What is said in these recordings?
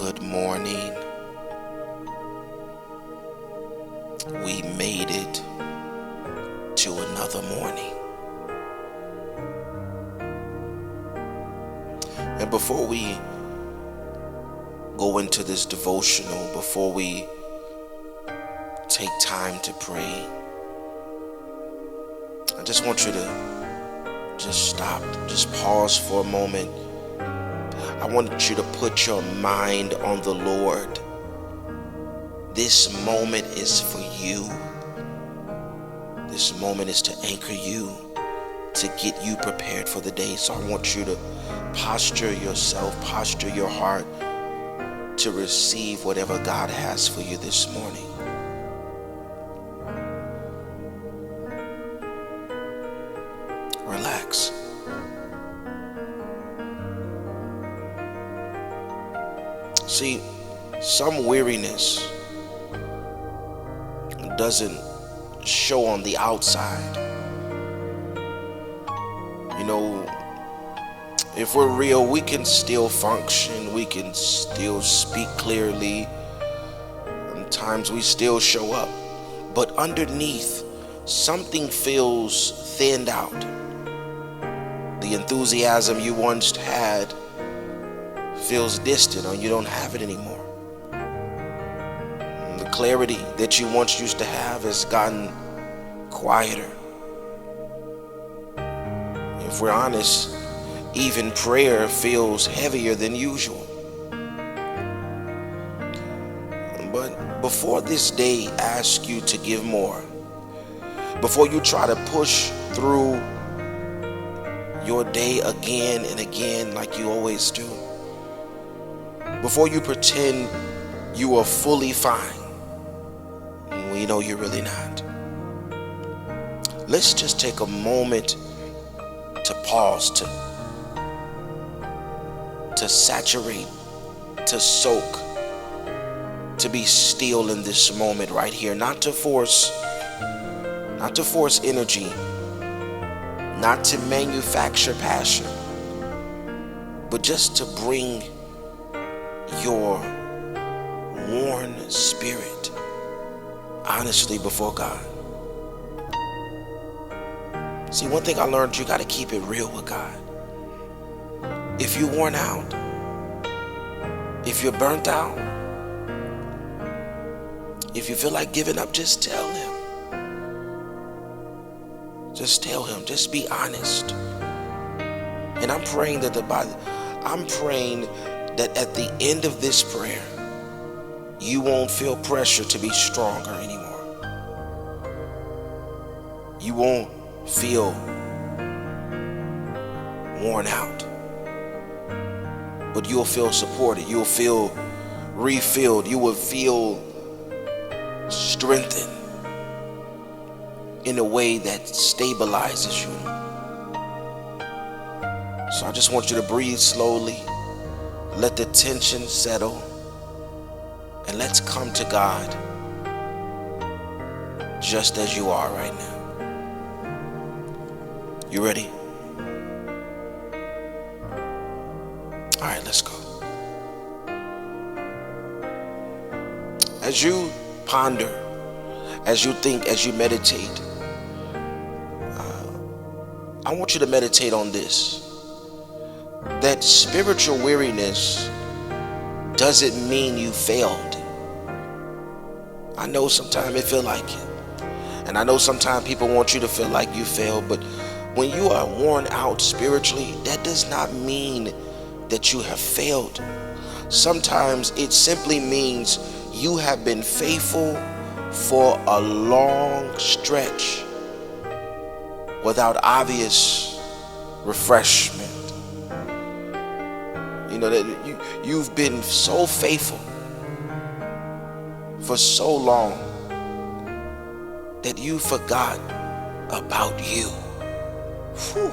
Good morning. We made it to another morning. And before we go into this devotional, before we take time to pray, I just want you to just stop, just pause for a moment. I want you to put your mind on the Lord. This moment is for you. This moment is to anchor you, to get you prepared for the day. So I want you to posture yourself, posture your heart to receive whatever God has for you this morning. Relax. See, some weariness doesn't show on the outside. You know, if we're real, we can still function, we can still speak clearly. Sometimes we still show up, but underneath, something feels thinned out. The enthusiasm you once had feels distant, or you don't have it anymore. And the clarity that you once used to have has gotten quieter. If we're honest, even prayer feels heavier than usual. But before this day asks you to give more, before you try to push through your day again and again like you always do, before you pretend you are fully fine, we know you're really not. Let's just take a moment to pause, to saturate, to soak, to be still in this moment right here. Not to force energy, not to manufacture passion, but just to bring your worn spirit honestly before God. See, one thing I learned, you got to keep it real with God. If you're worn out, if you're burnt out, if you feel like giving up, just tell him. Just tell him. Just be honest. And I'm praying that that at the end of this prayer, you won't feel pressure to be stronger anymore. You won't feel worn out, but you'll feel supported. You'll feel refilled. You will feel strengthened in a way that stabilizes you. So I just want you to breathe slowly. Let the tension settle, and let's come to God just as you are right now. You ready? All right, let's go. As you ponder, as you think, as you meditate, I want you to meditate on this. That spiritual weariness doesn't mean you failed. I know sometimes it feel like it. And I know sometimes people want you to feel like you failed. But when you are worn out spiritually, that does not mean that you have failed. Sometimes it simply means you have been faithful for a long stretch without obvious refreshment. You know that you've been so faithful for so long that you forgot about you. Whew.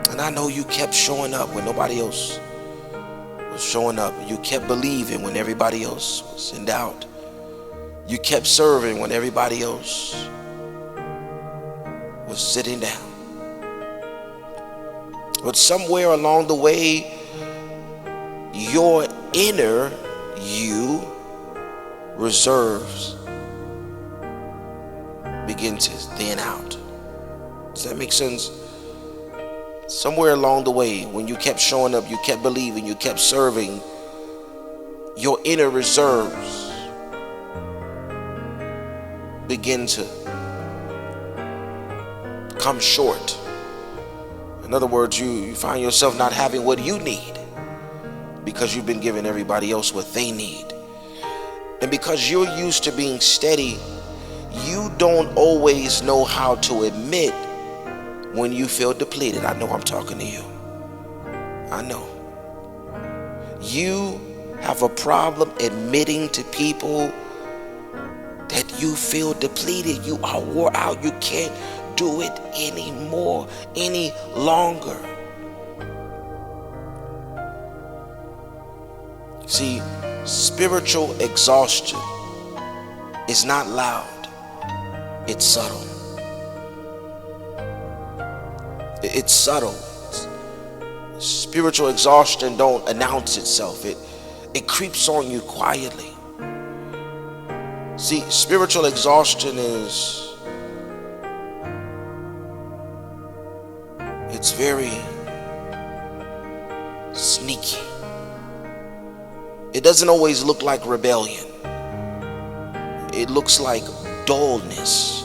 And I know you kept showing up when nobody else was showing up. You kept believing when everybody else was in doubt. You kept serving when everybody else was sitting down. But somewhere along the way, your inner you reserves begin to thin out. Does that make sense? Somewhere along the way, when you kept showing up, you kept believing, you kept serving, your inner reserves begin to come short. In other words, you find yourself not having what you need because you've been giving everybody else what they need. And because you're used to being steady, you don't always know how to admit when you feel depleted. I know I'm talking to you. I know. You have a problem admitting to people that you feel depleted. You are wore out. You can't do it anymore, any longer. See, spiritual exhaustion is not loud. It's subtle. It's subtle. Spiritual exhaustion don't announce itself. It creeps on you quietly. See, spiritual exhaustion it's very sneaky. It doesn't always look like rebellion. It looks like dullness.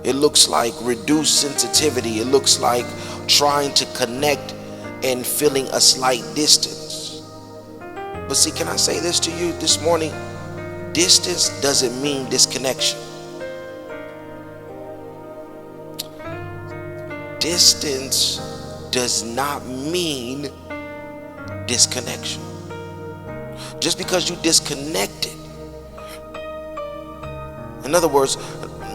It looks like reduced sensitivity. It looks like trying to connect and feeling a slight distance. But see, can I say this to you this morning? Distance doesn't mean disconnection. Distance does not mean disconnection. Just because you disconnected, in other words,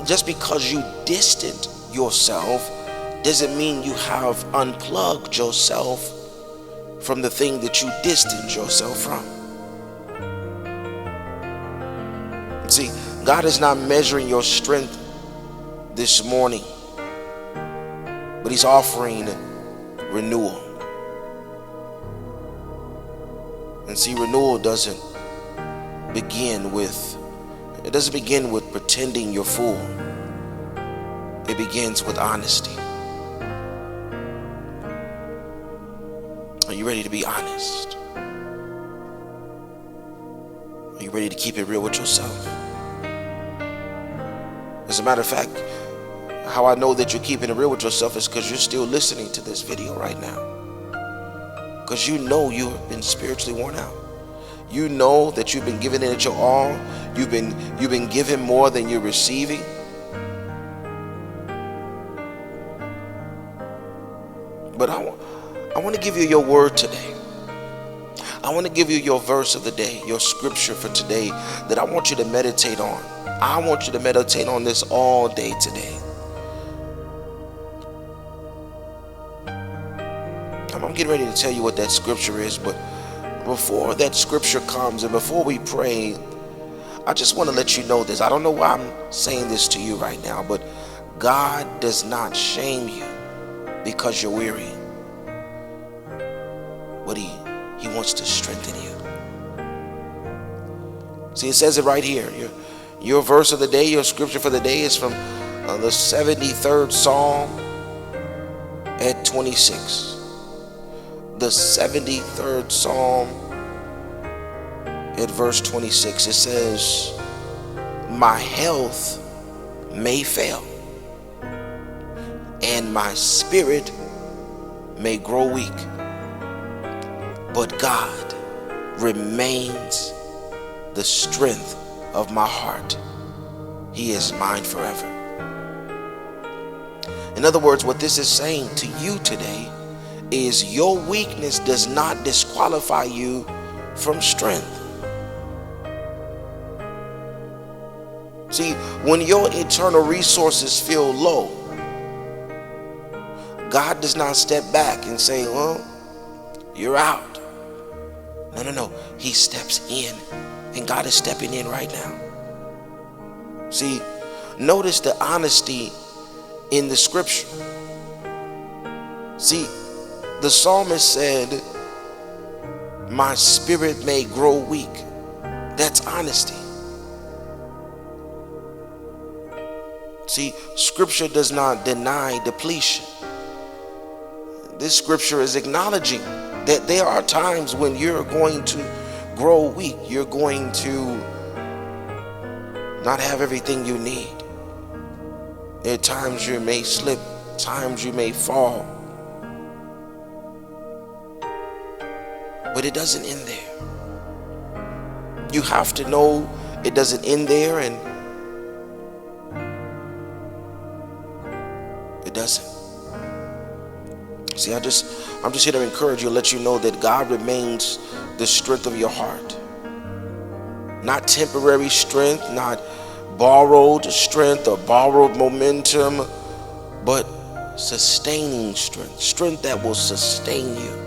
just because you distant yourself doesn't mean you have unplugged yourself from the thing that you distance yourself from. See, God is not measuring your strength this morning, but He's offering renewal. And see, renewal doesn't begin with pretending you're full. It begins with honesty. Are you ready to be honest? Are you ready to keep it real with yourself? As a matter of fact, how I know that you're keeping it real with yourself is because you're still listening to this video right now. Because you know you have been spiritually worn out. You know that you've been giving it your all. You've been giving more than you're receiving. But I want to give you your word today. I want to give you your verse of the day, your scripture for today that I want you to meditate on. I want you to meditate on this all day today. I'm getting ready to tell you what that scripture is, but before that scripture comes and before we pray, I just want to let you know this. I don't know why I'm saying this to you right now, but God does not shame you because you're weary. But He wants to strengthen you. See, it says it right here. Your verse of the day, your scripture for the day is from the 73rd Psalm at 26. The 73rd Psalm at verse 26. It says, my health may fail and my spirit may grow weak, but God remains the strength of my heart. He is mine forever. In other words, what this is saying to you today is your weakness does not disqualify you from strength. See, when your eternal resources feel low, God does not step back and say, well, you're out. No. He steps in, and God is stepping in right now. See, notice the honesty in the scripture. See, the psalmist said, my spirit may grow weak. That's honesty. See, scripture does not deny depletion. This scripture is acknowledging that there are times when you're going to grow weak. You're going to not have everything you need. There are times you may slip, times you may fall. But it doesn't end there. You have to know it doesn't end there, and it doesn't. See, I'm just here to encourage you, let you know that God remains the strength of your heart. Not temporary strength, not borrowed strength or borrowed momentum, but sustaining strength. Strength that will sustain you.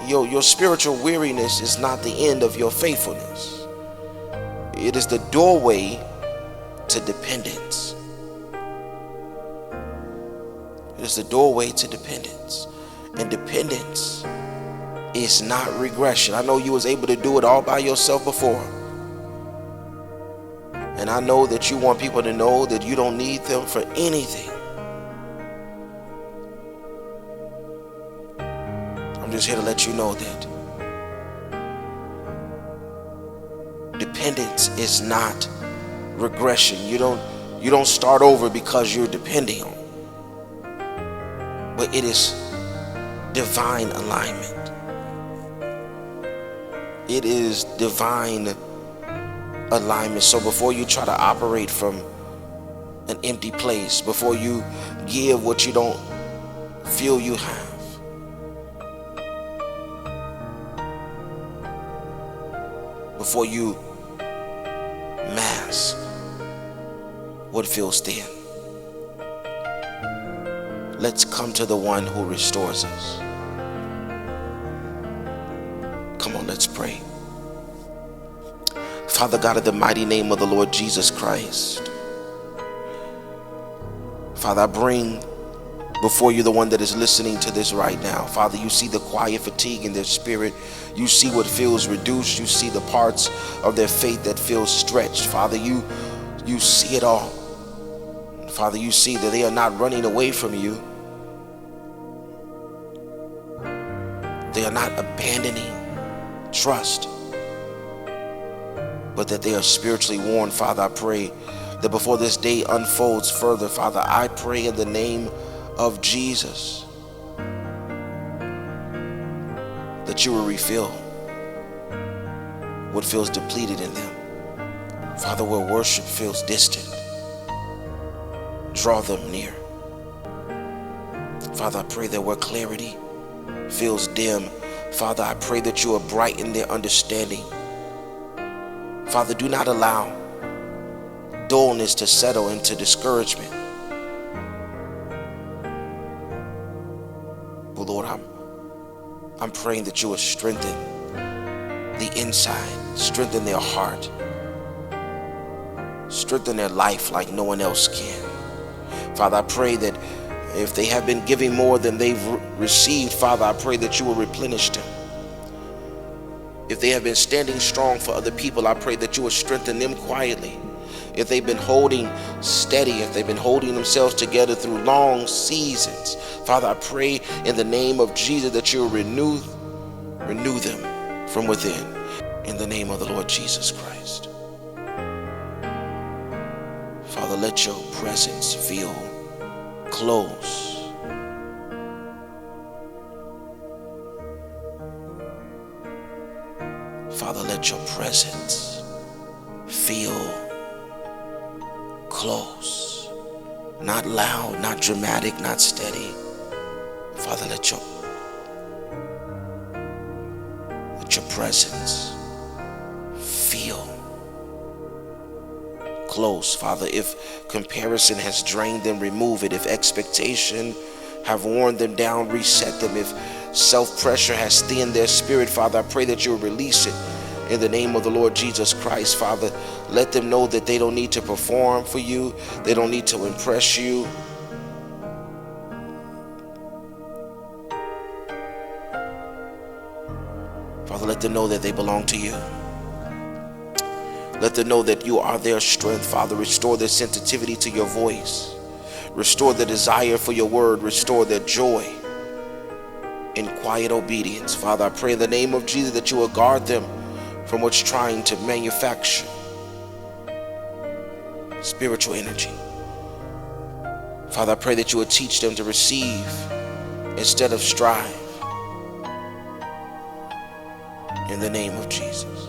Your spiritual weariness is not the end of your faithfulness. It is the doorway to dependence. It is the doorway to dependence. And dependence is not regression. I know you was able to do it all by yourself before. And I know that you want people to know that you don't need them for anything. I'm just here to let you know that dependence is not regression. You don't start over because you're depending on. But it is divine alignment. It is divine alignment. So before you try to operate from an empty place, before you give what you don't feel you have, before you mask what feels thin, let's come to the one who restores us. Come on, let's pray. Father God, in the mighty name of the Lord Jesus Christ, Father, I bring before you the one that is listening to this right now. Father, you see the quiet fatigue in their spirit. You see what feels reduced. You see the parts of their faith that feel stretched. Father, you see it all. Father, you see that they are not running away from you. They are not abandoning trust, but that they are spiritually worn. Father, I pray that before this day unfolds further, Father, I pray in the name of Jesus that you will refill what feels depleted in them. Father, where worship feels distant, draw them near. Father, I pray that where clarity feels dim, Father, I pray that you will brighten their understanding. Father, do not allow dullness to settle into discouragement. But Lord, I'm praying that you will strengthen the inside, strengthen their heart, strengthen their life like no one else can. Father, I pray that if they have been giving more than they've received, Father, I pray that you will replenish them. If they have been standing strong for other people, I pray that you will strengthen them quietly. If they've been holding steady, if they've been holding themselves together through long seasons, Father, I pray in the name of Jesus that you'll renew them from within. In the name of the Lord Jesus Christ. Father, let your presence feel close. Father, let your presence feel close. Not loud, not dramatic, not steady. Father, let your presence feel close. Father, if comparison has drained them, remove it. If expectation have worn them down, reset them. If self-pressure has thinned their spirit, Father, I pray that you'll release it in the name of the Lord Jesus Christ. Father, let them know that they don't need to perform for you. They don't need to impress you. Father, let them know that they belong to you. Let them know that you are their strength. Father, restore their sensitivity to your voice. Restore the desire for your word. Restore their joy in quiet obedience. Father, I pray in the name of Jesus that you will guard them from what's trying to manufacture spiritual energy. Father, I pray that you will teach them to receive instead of strive. In the name of Jesus.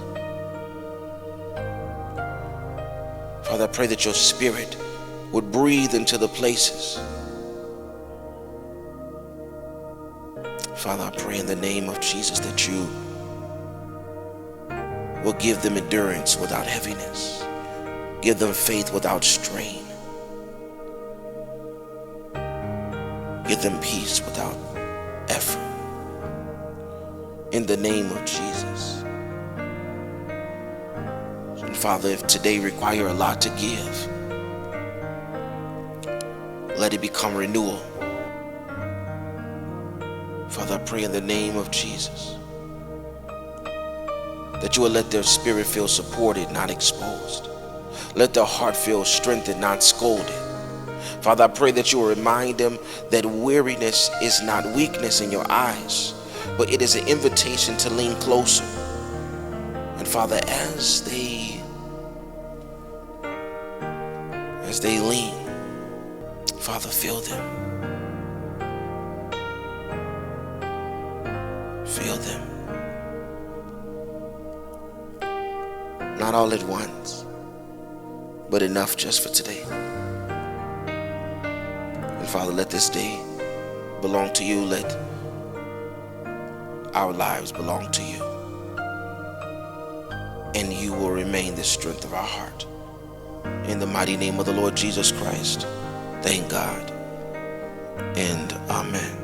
Father, I pray that your spirit would breathe into the places. Father, I pray in the name of Jesus that you will give them endurance without heaviness. Give them faith without strain. Give them peace without effort. In the name of Jesus. And Father, if today require a lot to give, let it become renewal. Father, I pray in the name of Jesus that you will let their spirit feel supported, not exposed. Let their heart feel strengthened, not scolded. Father, I pray that you will remind them that weariness is not weakness in your eyes, but it is an invitation to lean closer. And Father, as they lean, Father, fill them. Fill them. Not all at once, but enough just for today. And Father, let this day belong to you. Let our lives belong to you. And you will remain the strength of our heart. In the mighty name of the Lord Jesus Christ, thank God and amen.